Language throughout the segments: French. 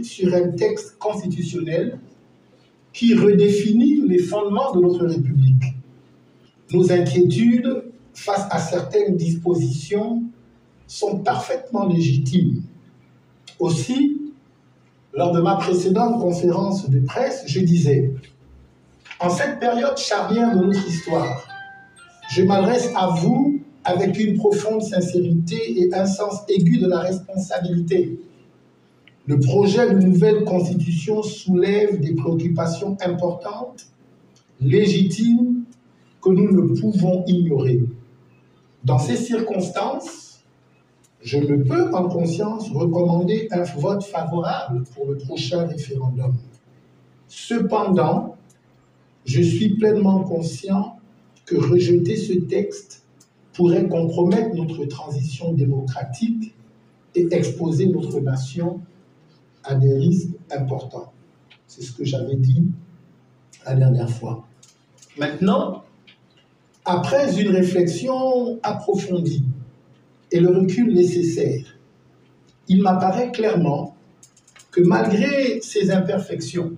sur un texte constitutionnel qui redéfinit les fondements de notre République. Nos inquiétudes face à certaines dispositions sont parfaitement légitimes. Aussi, lors de ma précédente conférence de presse, je disais « En cette période charnière de notre histoire, je m'adresse à vous avec une profonde sincérité et un sens aigu de la responsabilité. Le projet de nouvelle constitution soulève des préoccupations importantes, légitimes, que nous ne pouvons ignorer. Dans ces circonstances, je ne peux en conscience recommander un vote favorable pour le prochain référendum. Cependant, je suis pleinement conscient que rejeter ce texte pourrait compromettre notre transition démocratique et exposer notre nation à des risques importants. C'est ce que j'avais dit la dernière fois. Maintenant, après une réflexion approfondie et le recul nécessaire, il m'apparaît clairement que malgré ces imperfections,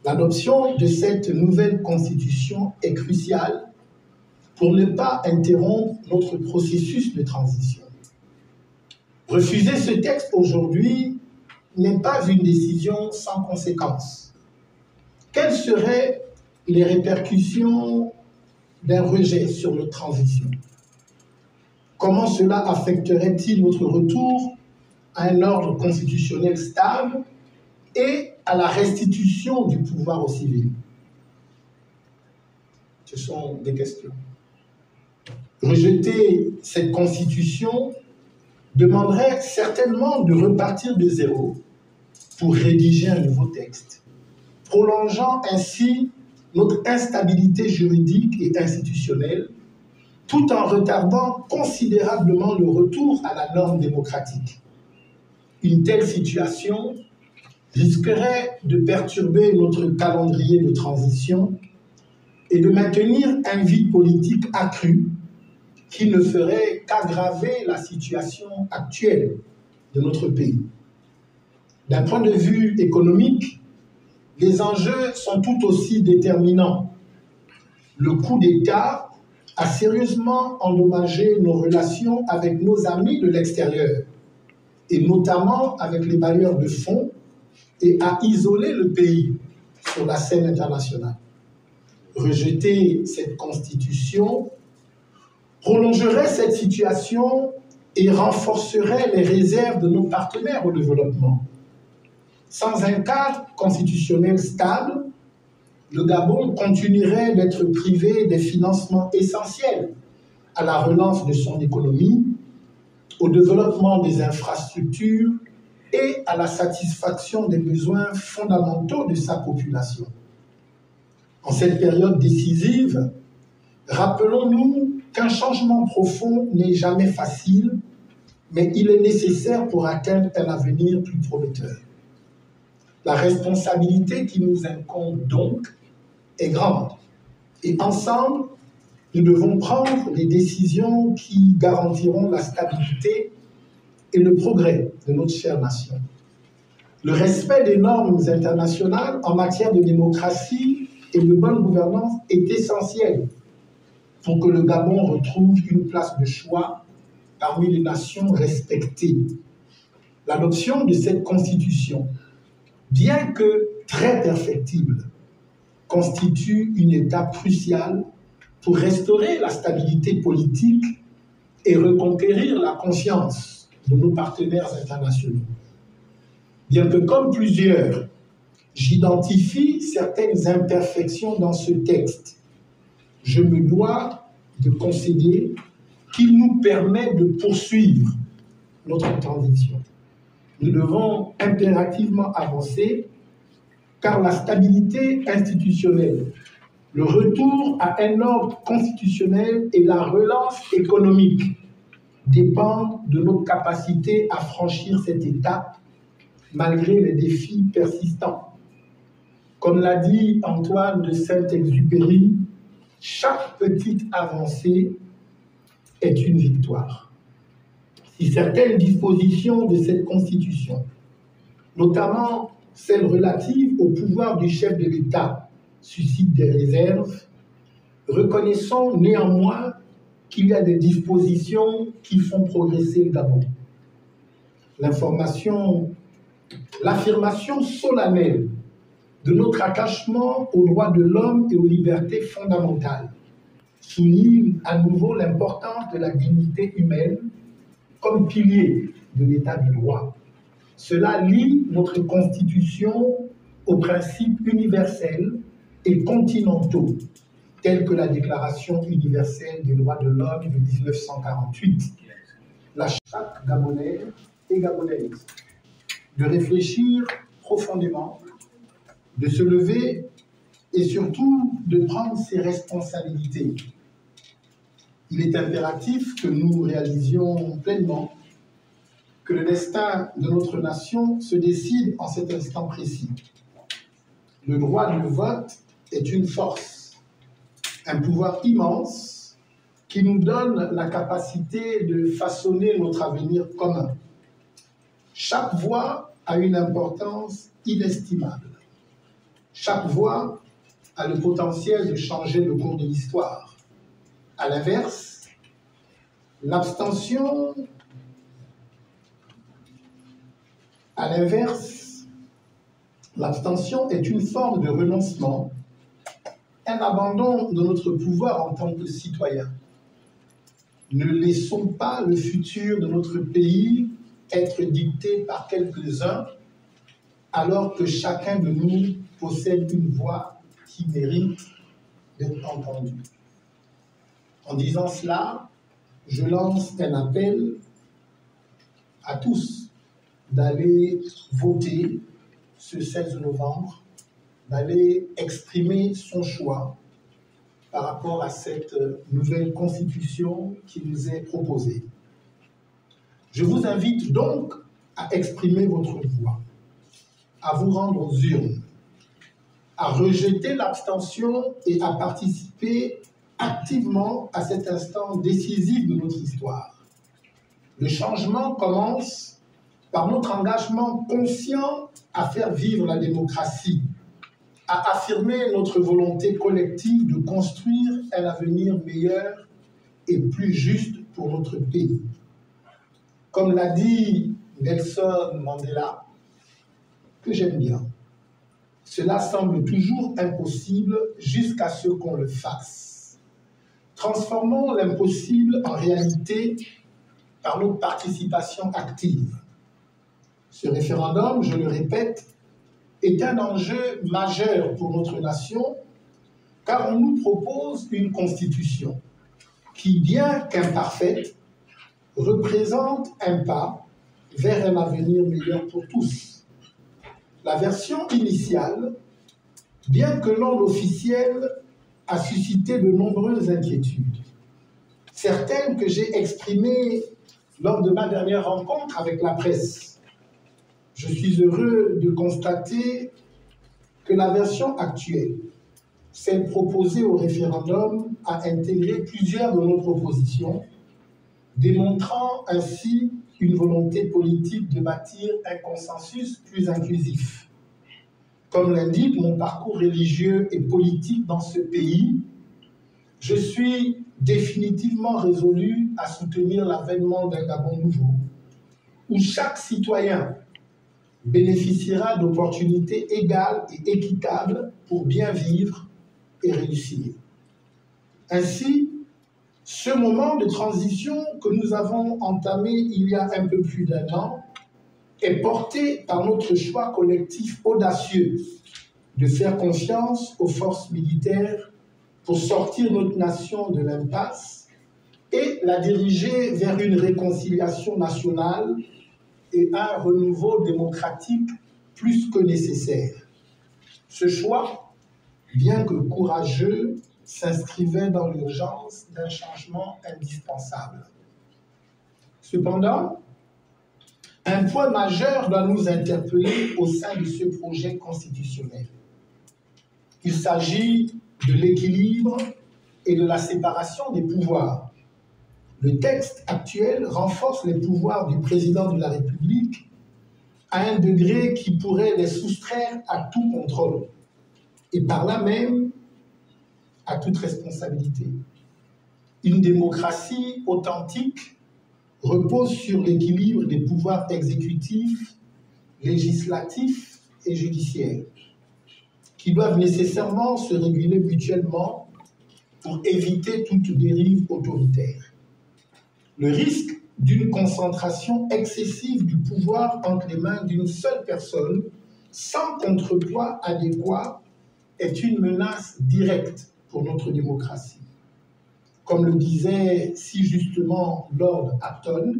l'adoption de cette nouvelle constitution est cruciale pour ne pas interrompre notre processus de transition. Refuser ce texte aujourd'hui n'est pas une décision sans conséquence. Quelles seraient les répercussions d'un rejet sur notre transition? Comment cela affecterait-il notre retour à un ordre constitutionnel stable et à la restitution du pouvoir aux civils? Ce sont des questions. Rejeter cette constitution demanderait certainement de repartir de zéro pour rédiger un nouveau texte, prolongeant ainsi notre instabilité juridique et institutionnelle, tout en retardant considérablement le retour à la norme démocratique. Une telle situation risquerait de perturber notre calendrier de transition et de maintenir un vide politique accru qui ne ferait qu'aggraver la situation actuelle de notre pays. D'un point de vue économique, les enjeux sont tout aussi déterminants. Le coup d'État a sérieusement endommagé nos relations avec nos amis de l'extérieur, et notamment avec les bailleurs de fonds, et a isolé le pays sur la scène internationale. Rejeter cette constitution prolongerait cette situation et renforcerait les réserves de nos partenaires au développement. Sans un cadre constitutionnel stable, le Gabon continuerait d'être privé des financements essentiels à la relance de son économie, au développement des infrastructures et à la satisfaction des besoins fondamentaux de sa population. En cette période décisive, rappelons-nous qu'un changement profond n'est jamais facile, mais il est nécessaire pour atteindre un avenir plus prometteur. La responsabilité qui nous incombe donc est grande. Et ensemble, nous devons prendre les décisions qui garantiront la stabilité et le progrès de notre chère nation. Le respect des normes internationales en matière de démocratie et de bonne gouvernance est essentiel pour que le Gabon retrouve une place de choix parmi les nations respectées. L'adoption de cette constitution, bien que très perfectible, constitue une étape cruciale pour restaurer la stabilité politique et reconquérir la confiance de nos partenaires internationaux. Bien que, comme plusieurs, j'identifie certaines imperfections dans ce texte, je me dois de concéder qu'il nous permet de poursuivre notre transition. Nous devons impérativement avancer car la stabilité institutionnelle, le retour à un ordre constitutionnel et la relance économique dépendent de notre capacité à franchir cette étape malgré les défis persistants. Comme l'a dit Antoine de Saint-Exupéry, chaque petite avancée est une victoire. Si certaines dispositions de cette Constitution notamment celle relative au pouvoir du chef de l'État, suscite des réserves. Reconnaissons néanmoins qu'il y a des dispositions qui font progresser le Gabon. L'affirmation solennelle de notre attachement aux droits de l'homme et aux libertés fondamentales souligne à nouveau l'importance de la dignité humaine comme pilier de l'État du droit. Cela lie notre Constitution aux principes universels et continentaux, tels que la Déclaration universelle des droits de l'homme de 1948. La chaque Gabonais et Gabonaise de réfléchir profondément, de se lever et surtout de prendre ses responsabilités. Il est impératif que nous réalisions pleinement que le destin de notre nation se décide en cet instant précis. Le droit de vote est une force, un pouvoir immense qui nous donne la capacité de façonner notre avenir commun. Chaque voix a une importance inestimable. Chaque voix a le potentiel de changer le cours de l'histoire. À l'inverse, l'abstention est une forme de renoncement, un abandon de notre pouvoir en tant que citoyens. Ne laissons pas le futur de notre pays être dicté par quelques-uns, alors que chacun de nous possède une voix qui mérite d'être entendue. En disant cela, je lance un appel à tous d'aller voter ce 16 novembre, d'aller exprimer son choix par rapport à cette nouvelle constitution qui nous est proposée. Je vous invite donc à exprimer votre voix, à vous rendre aux urnes, à rejeter l'abstention et à participer activement à cet instant décisif de notre histoire. Le changement commence par notre engagement conscient à faire vivre la démocratie, à affirmer notre volonté collective de construire un avenir meilleur et plus juste pour notre pays. Comme l'a dit Nelson Mandela, que j'aime bien, cela semble toujours impossible jusqu'à ce qu'on le fasse. Transformons l'impossible en réalité par notre participation active. Ce référendum, je le répète, est un enjeu majeur pour notre nation, car on nous propose une constitution qui, bien qu'imparfaite, représente un pas vers un avenir meilleur pour tous. La version initiale, bien que non officielle, a suscité de nombreuses inquiétudes. Certaines que j'ai exprimées lors de ma dernière rencontre avec la presse. Je suis heureux de constater que la version actuelle, celle proposée au référendum, a intégré plusieurs de nos propositions, démontrant ainsi une volonté politique de bâtir un consensus plus inclusif. Comme l'indique mon parcours religieux et politique dans ce pays, je suis définitivement résolu à soutenir l'avènement d'un Gabon nouveau, où chaque citoyen bénéficiera d'opportunités égales et équitables pour bien vivre et réussir. Ainsi, ce moment de transition que nous avons entamé il y a un peu plus d'un an est porté par notre choix collectif audacieux de faire confiance aux forces militaires pour sortir notre nation de l'impasse et la diriger vers une réconciliation nationale et un renouveau démocratique plus que nécessaire. Ce choix, bien que courageux, s'inscrivait dans l'urgence d'un changement indispensable. Cependant, un point majeur doit nous interpeller au sein de ce projet constitutionnel. Il s'agit de l'équilibre et de la séparation des pouvoirs. Le texte actuel renforce les pouvoirs du président de la République à un degré qui pourrait les soustraire à tout contrôle et par là même à toute responsabilité. Une démocratie authentique repose sur l'équilibre des pouvoirs exécutifs, législatifs et judiciaires, qui doivent nécessairement se réguler mutuellement pour éviter toute dérive autoritaire. Le risque d'une concentration excessive du pouvoir entre les mains d'une seule personne, sans contrepoids adéquat, est une menace directe pour notre démocratie. Comme le disait si justement Lord Acton,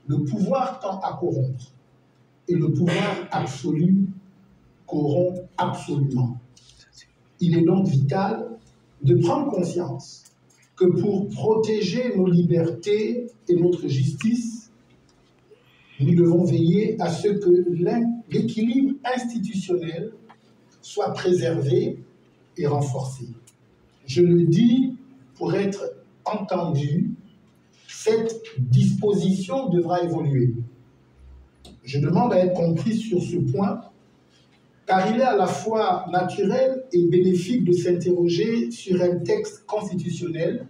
le pouvoir tend à corrompre et le pouvoir absolu corrompt absolument. Il est donc vital de prendre conscience que pour protéger nos libertés et notre justice, nous devons veiller à ce que l'équilibre institutionnel soit préservé et renforcé. Je le dis pour être entendu, cette disposition devra évoluer. Je demande à être compris sur ce point, car il est à la fois naturel et bénéfique de s'interroger sur un texte constitutionnel